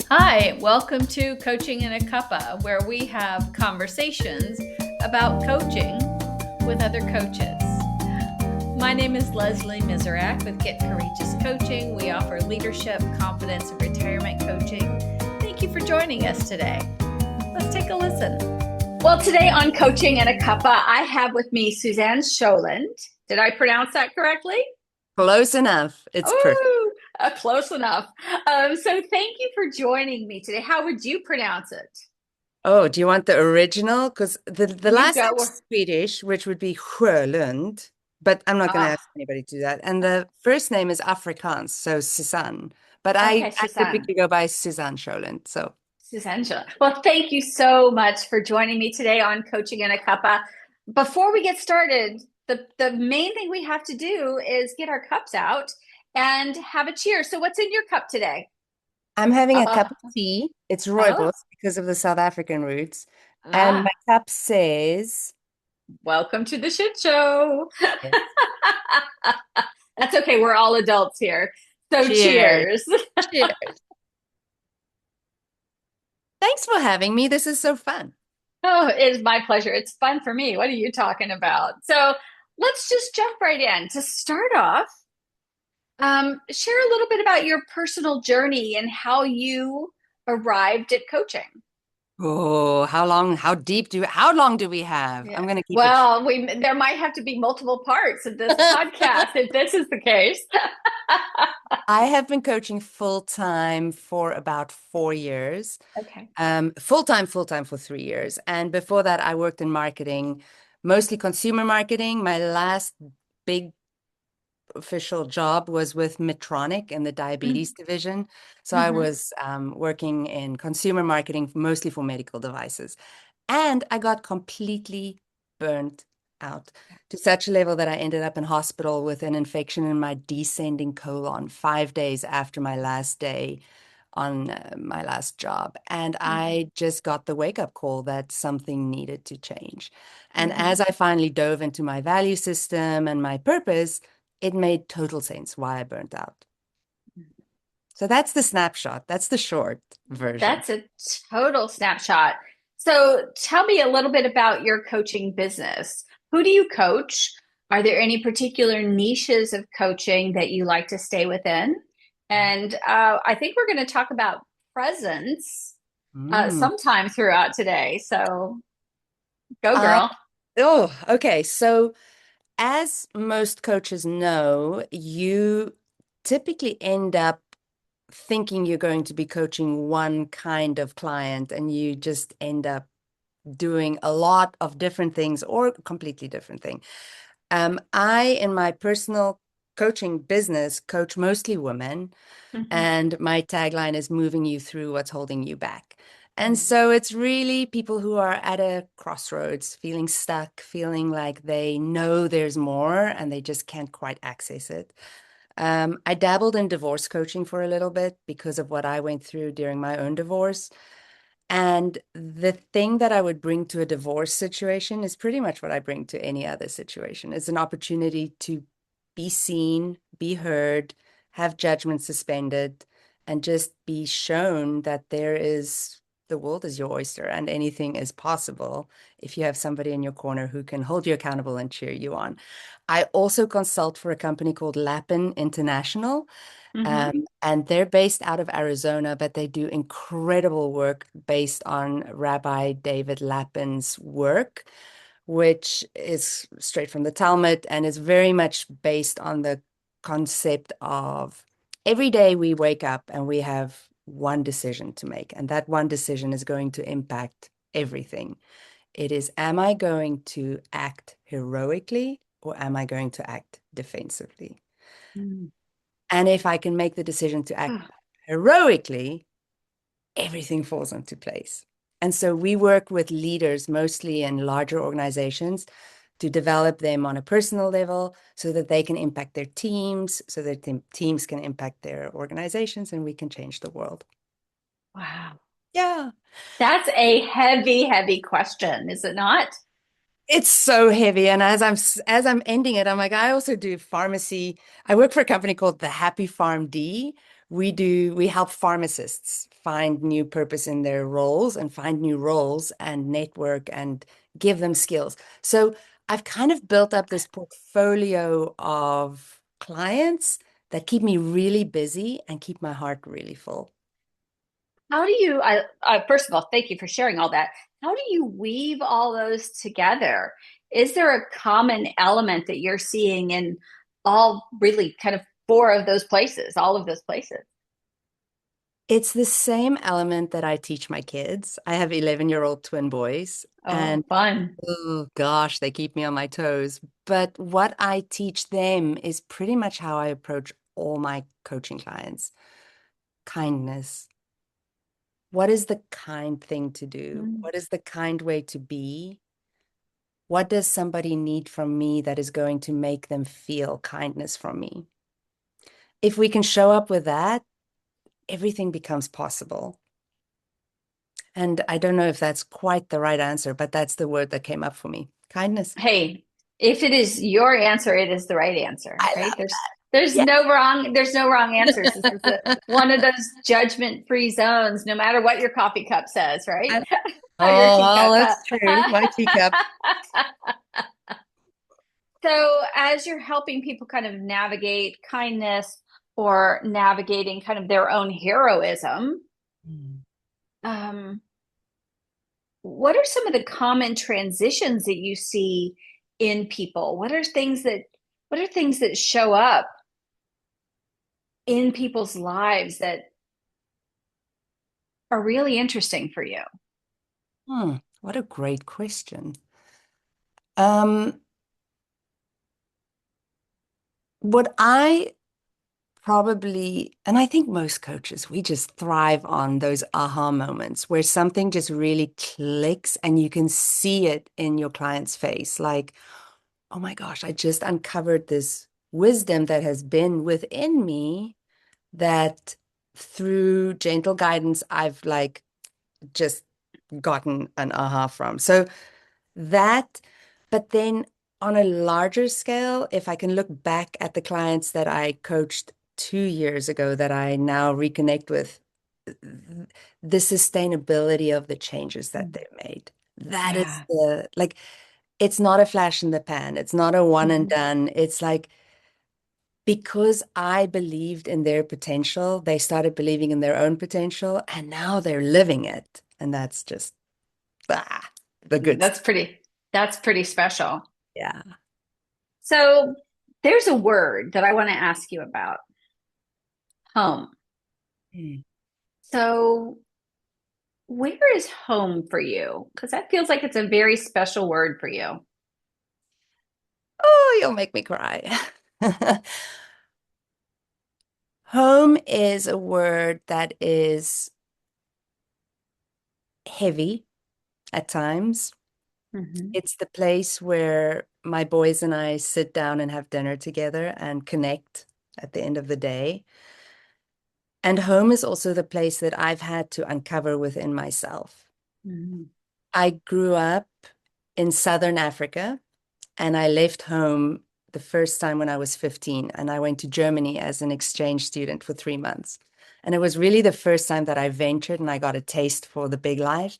Hi, welcome to Coaching in a Cuppa, where we have conversations about coaching with other coaches. My name is Leslie Mizerak with Get Courageous Coaching. We offer leadership, confidence, and retirement coaching. Thank you for joining us today. Let's take a listen. Well, today on Coaching in a Cuppa, I have with me Suzanne Sjolund. Did I pronounce that correctly? Close enough. It's perfect. Oh, close enough. So thank you for joining me today. How would you pronounce it? Oh, do you want the original? Because the You last go. name's Swedish, which would be Sjölund, but I'm not going to Ah, ask anybody to do that. And the first name is Afrikaans, so Suzanne. But okay, I Suzanne. typically go by Suzanne Sjölund. So Suzanne. Well, thank you so much for joining me today on Coaching in a Cuppa. Before we get started, the main thing we have to do is get our cups out and have a cheer. So, what's in your cup today? I'm having a Uh, cup of tea. It's oh, rooibos because of the South African roots. And my ah, cup says, welcome to the shit show. yes, That's okay. We're all adults here. So, cheers. cheers. Cheers. Thanks for having me. This is so fun. Oh, it is my pleasure. It's fun for me. What are you talking about? So, let's just jump right in. To start off, share a little bit about your personal journey and how you arrived at coaching. Oh, how long do we have? Yeah. I'm going to keep it. Well, we there might have to be multiple parts of this podcast if this is the case. I have been coaching full time for about 4 years. Okay. Full time for 3 years. And before that, I worked in marketing, mostly consumer marketing. My last big official job was with Medtronic in the diabetes division. So I Mm-hmm. was working in consumer marketing, mostly for medical devices. And I got completely burnt out to such a level that I ended up in hospital with an infection in my descending colon 5 days after my last day on my last job. And I just got the wake up call that something needed to change. And Mm-hmm. as I finally dove into my value system and my purpose, it made total sense why I burnt out. So that's the snapshot. That's the short version. That's a total snapshot. So tell me a little bit about your coaching business. Who do you coach? Are there any particular niches of coaching that you like to stay within? And I think we're going to talk about presence Mm. sometime throughout today. So go, Uh, girl. okay. So as most coaches know, you typically end up thinking you're going to be coaching one kind of client and you just end up doing a lot of different things or completely different thing. In my personal coaching business, coach mostly women, Mhm. and my tagline is moving you through what's holding you back. And so it's really people who are at a crossroads, feeling stuck, feeling like they know there's more and they just can't quite access it. I dabbled in divorce coaching for a little bit because of what I went through during my own divorce. And the thing that I would bring to a divorce situation is pretty much what I bring to any other situation. It's an opportunity to be seen, be heard, have judgment suspended, and just be shown that the world is your oyster and anything is possible if you have somebody in your corner who can hold you accountable and cheer you on. I also consult for a company called Lapin International. Mhm. And they're based out of Arizona, but they do incredible work based on Rabbi David Lapin's work, which is straight from the Talmud and is very much based on the concept of every day we wake up and we have one decision to make, and that one decision is going to impact everything. It is, am I going to act heroically or am I going to act defensively? Mhm. And if I can make the decision to act heroically, everything falls into place. And so we work with leaders, mostly in larger organizations, to develop them on a personal level so that they can impact their teams, so that teams can impact their organizations, and we can change the world. Wow. Yeah. That's a heavy, heavy question, is it not? It's so heavy. And as I'm ending it, I'm like, I also do pharmacy. I work for a company called the Happy Farm D, We help pharmacists find new purpose in their roles and find new roles and network and give them skills. So I've kind of built up this portfolio of clients that keep me really busy and keep my heart really full. How do you, first of all, thank you for sharing all that. How do you weave all those together? Is there a common element that you're seeing in all really kind of four of those places, all of those places? It's the same element that I teach my kids. I have 11-year-old twin boys, Oh, and fun. oh gosh, they keep me on my toes. But what I teach them is pretty much how I approach all my coaching clients. Kindness. What is the kind thing to do? Mm. What is the kind way to be? What does somebody need from me that is going to make them feel kindness from me? If we can show up with that, everything becomes possible. And I don't know if that's quite the right answer, but that's the word that came up for me. Kindness. Hey, if it is your answer, it is the right answer, I right? love There's it. no wrong answers. This is Yeah. one of those judgment-free zones, no matter what your coffee cup says, right? I- Or your Oh, well, teacup. that's true. My teacup. So, as you're helping people kind of navigate kindness or navigating kind of their own heroism, Mm. um, what are some of the common transitions that you see in people? What are things that show up in people's lives that are really interesting for you? What a great question. Um, what I probably, and I think most coaches, we just thrive on those aha moments where something just really clicks and you can see it in your client's face. Like, oh my gosh, I just uncovered this wisdom that has been within me that through gentle guidance, I've like just gotten an aha from. So that, but then on a larger scale, if I can look back at the clients that I coached 2 years ago that I now reconnect with, the sustainability of the changes that Mm. they made. That is Yeah. the, like, it's not a flash in the pan. It's not a one and Mhm. done. It's like, because I believed in their potential, they started believing in their own potential, and now they're living it. And that's just ah, the good stuff. That's pretty special. Yeah. So there's a word that I want to ask you about, home. Mm. So where is home for you? Because that feels like it's a very special word for you. Oh, you'll make me cry. Home is a word that is heavy at times. Hmm. It's the place where my boys and I sit down and have dinner together and connect at the end of the day. And home is also the place that I've had to uncover within myself. Hmm. I grew up in Southern Africa and I left home the first time when I was 15 and I went to Germany as an exchange student for 3 months. And it was really the first time that I ventured and I got a taste for the big life.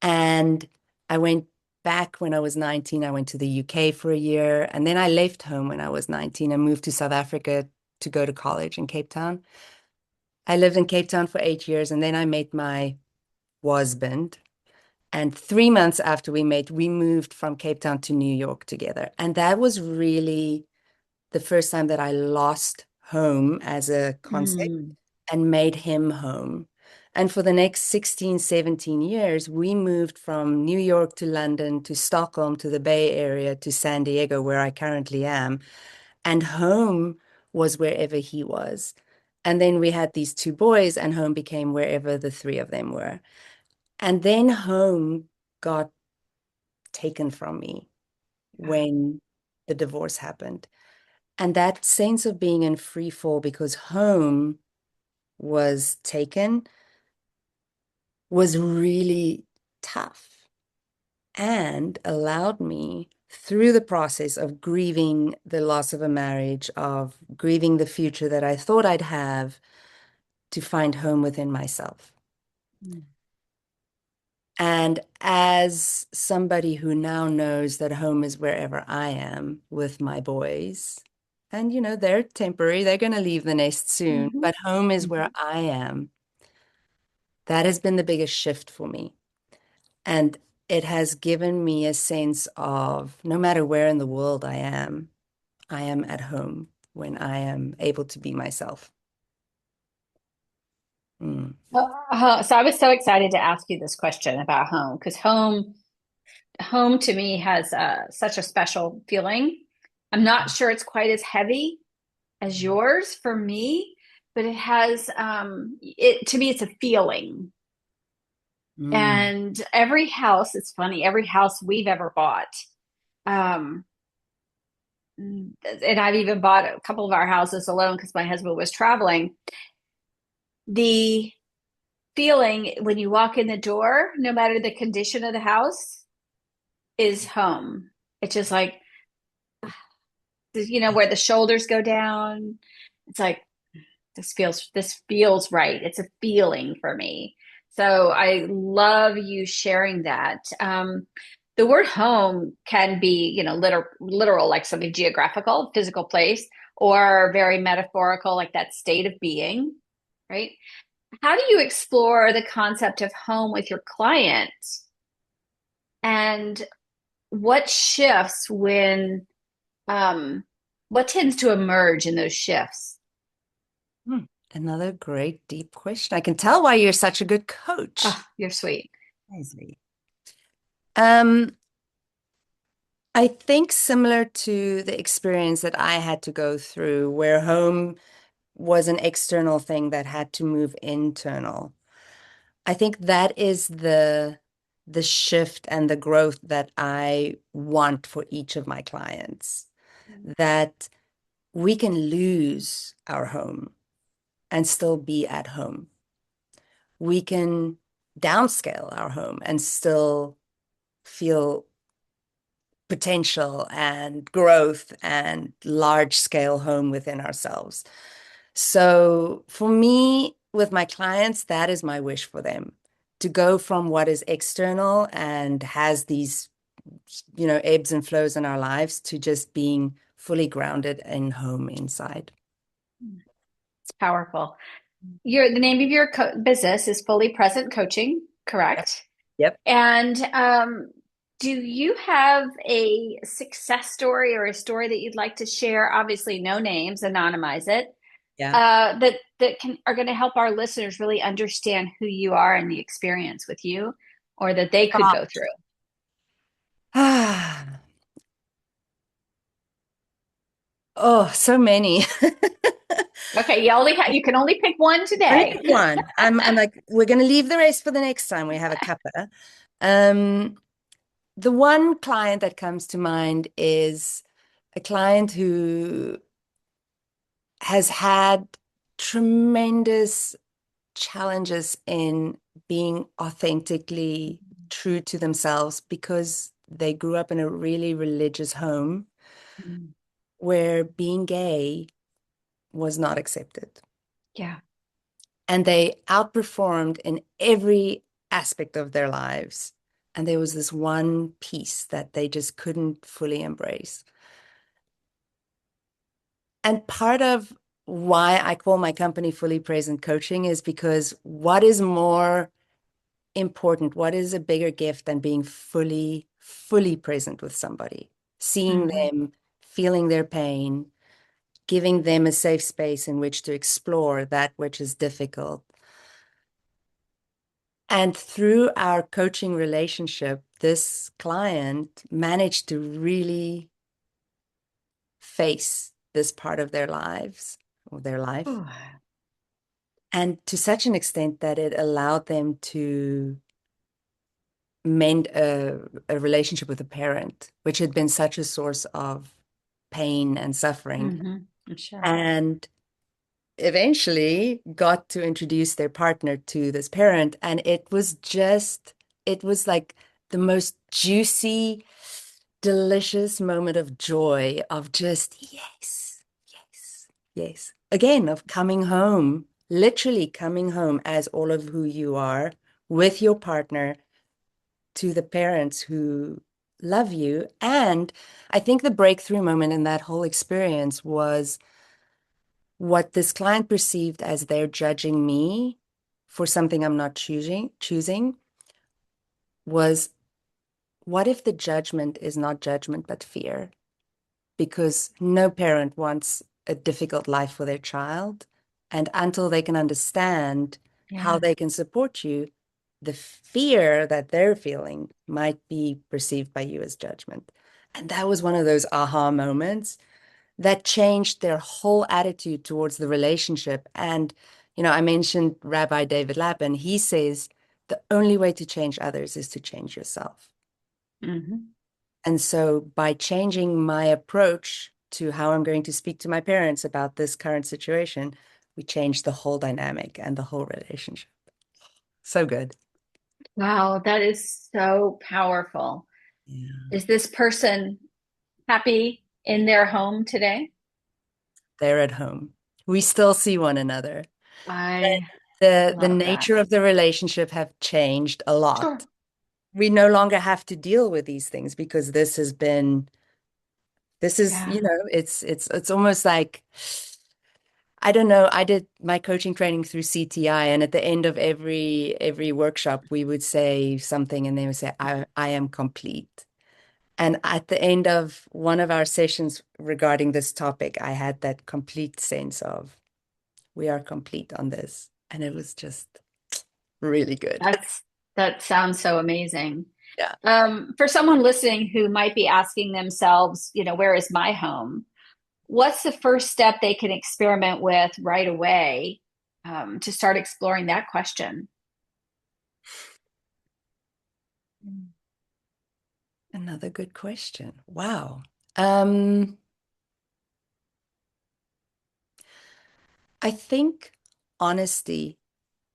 And I went back when I was 19. I went to the UK for a year and then I left home when I was 19 and moved to South Africa to go to college in Cape Town. I lived in Cape Town for 8 years and then I met my husband. And 3 months after we met, we moved from Cape Town to New York together. And that was really the first time that I lost home as a concept Mm. and made him home. And for the next 16, 17 years, we moved from New York to London to Stockholm to the Bay Area to San Diego, where I currently am. And home was wherever he was. And then we had these two boys, and home became wherever the three of them were. And then home got taken from me Yeah. when the divorce happened. And that sense of being in free fall because home was taken was really tough and allowed me through the process of grieving the loss of a marriage, of grieving the future that I thought I'd have, to find home within myself. Mm. And as somebody who now knows that home is wherever I am with my boys, and they're temporary, they're going to leave the nest soon, Mhm. but home is where Mhm. I am, that has been the biggest shift for me. And it has given me a sense of no matter where in the world I am at home when I am able to be myself. Mm. So I was so excited to ask you this question about home because home to me has such a special feeling. I'm not sure it's quite as heavy as yours for me, but it has it to me it's a feeling. Mm. And every house, it's funny, every house we've ever bought, um, and I've even bought a couple of our houses alone because my husband was traveling. The feeling when you walk in the door, no matter the condition of the house, is home. It's just like, where the shoulders go down. It's like this feels right. It's a feeling for me. So I love you sharing that. The word home can be, literal, like something geographical, physical place, or very metaphorical, like that state of being, right? How do you explore the concept of home with your clients? And what shifts what tends to emerge in those shifts? Hmm. Another great deep question. I can tell why you're such a good coach. Oh, you're sweet. Leslie. Um, I think similar to the experience that I had to go through, where home was an external thing that had to move internal. I think that is the shift and the growth that I want for each of my clients, that we can lose our home and still be at home. We can downscale our home and still feel potential and growth and large scale home within ourselves. So for me, with my clients, that is my wish for them, to go from what is external and has these, ebbs and flows in our lives to just being fully grounded in home inside. It's powerful. The name of your business is Fully Present Coaching, Yep. correct? Yep. And do you have a success story or a story that you'd like to share? Obviously, no names, anonymize it. Yeah. That are going to help our listeners really understand who you are and the experience with you, or that they could go through. Ah. Oh, so many. Okay, you can only pick one Only today. pick one. I'm like, we're gonna leave the rest for the next time we have a cuppa. Um, the one client that comes to mind is a client who has had tremendous challenges in being authentically true to themselves because they grew up in a really religious home Mm. where being gay was not accepted. Yeah. And they outperformed in every aspect of their lives. And there was this one piece that they just couldn't fully embrace. And part of why I call my company Fully Present Coaching is because what is more important, what is a bigger gift than being fully, fully present with somebody, seeing Mhm. them, feeling their pain, giving them a safe space in which to explore that which is difficult. And through our coaching relationship, this client managed to really face this part of their lives or their life. Ooh. And to such an extent that it allowed them to mend a relationship with a parent, which had been such a source of pain and suffering. Mhm. I'm sure. And eventually got to introduce their partner to this parent. And it was like the most juicy, delicious moment of joy of just, yes, yes, yes. Again, of coming home literally coming home as all of who you are with your partner to the parents who love you. And I think the breakthrough moment in that whole experience was what this client perceived as they're judging me for something I'm not choosing was, what if the judgment is not judgment but fear? Because no parent wants a difficult life for their child. And until they can understand how Yeah. they can support you, the fear that they're feeling might be perceived by you as judgment. And that was one of those aha moments that changed their whole attitude towards the relationship. And, I mentioned Rabbi David Lapin. He says the only way to change others is to change yourself. Mm-hmm. And so by changing my approach to how I'm going to speak to my parents about this current situation, we changed the whole dynamic and the whole relationship. So good. Wow, that is so powerful. Yeah. Is this person happy in their home today? They're at home. We still see one another. I The love that. nature of the relationship have changed a lot. Sure. We no longer have to deal with these things because this is, Yeah. it's almost like, I don't know, I did my coaching training through CTI, and at the end of every workshop, we would say something and they would say, I am complete. And at the end of one of our sessions regarding this topic, I had that complete sense of we are complete on this. And it was just really good. That sounds so amazing. Yeah. For someone listening who might be asking themselves, where is my home? What's the first step they can experiment with right away to start exploring that question? Another good question. Wow. Um, I think honesty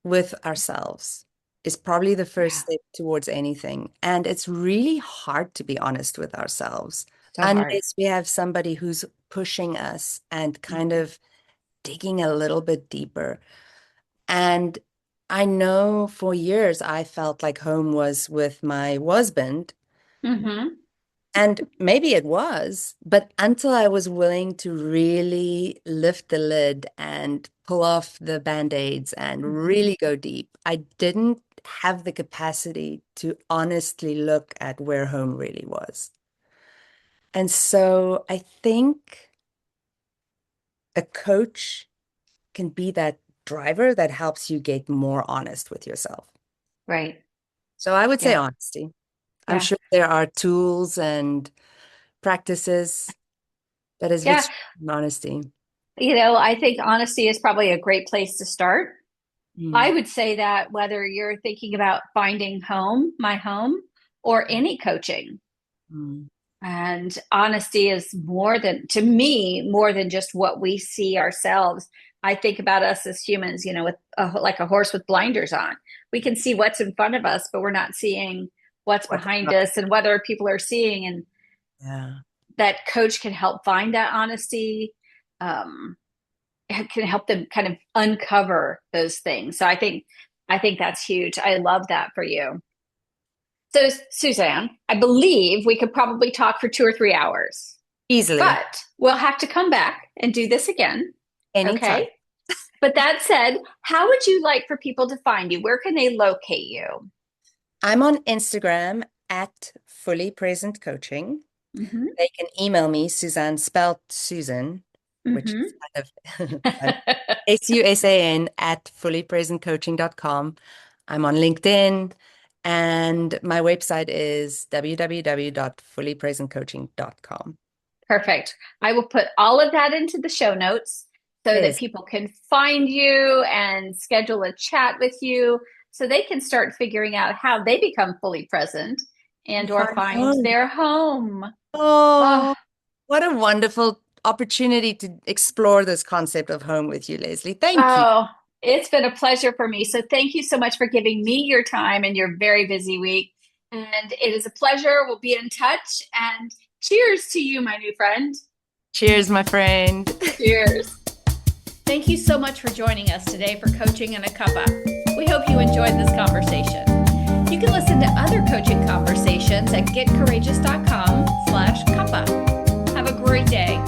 with ourselves is probably the first Yeah, step towards anything. And it's really hard to be honest with ourselves so hard. unless we have somebody who's pushing us and kind of digging a little bit deeper. And I know for years I felt like home was with my husband. Mm-hmm. And maybe it was, but until I was willing to really lift the lid and pull off the band-aids and really go deep, I didn't have the capacity to honestly look at where home really was. And so I think a coach can be that driver that helps you get more honest with yourself. Right. So I would say Yeah. honesty. I'm Yeah. sure there are tools and practices, but it's Yeah. literally honesty. I think honesty is probably a great place to start. I Mm, would say that whether you're thinking about finding my home, or any coaching, mm, and honesty is to me, more than just what we see ourselves. I think about us as humans, with like a horse with blinders on. We can see what's in front of us, but we're not seeing what's what's behind not? us and what other people are seeing. And Yeah. that coach can help find that honesty. It can help them kind of uncover those things. So I think that's huge. I love that for you. So, Suzanne, I believe we could probably talk for 2 or 3 hours, Easily. but we'll have to come back and do this again. Anytime. Okay. But that said, how would you like for people to find you? Where can they locate you? I'm on Instagram at Fully Present Coaching. Mm-hmm. They can email me, Suzanne, spelled Susan, which Mm-hmm. is kind of SUSAN at fullypresentcoaching.com. I'm on LinkedIn, and my website is www.fullypresentcoaching.com. Perfect. I will put all of that into the show notes so that Yes. people can find you and schedule a chat with you so they can start figuring out how they become fully present and or Find find home. their home. Oh, Oh, what a wonderful opportunity to explore this concept of home with you, Leslie. Thank you. oh, it's been a pleasure for me. So thank you so much for giving me your time in your very busy week. And it is a pleasure. We'll be in touch, and cheers to you, my new friend. Cheers, my friend. Cheers. Thank you so much for joining us today for Coaching in a Cuppa. We hope you enjoyed this conversation. You can listen to other coaching conversations at getcourageous.com/cuppa. Have a great day.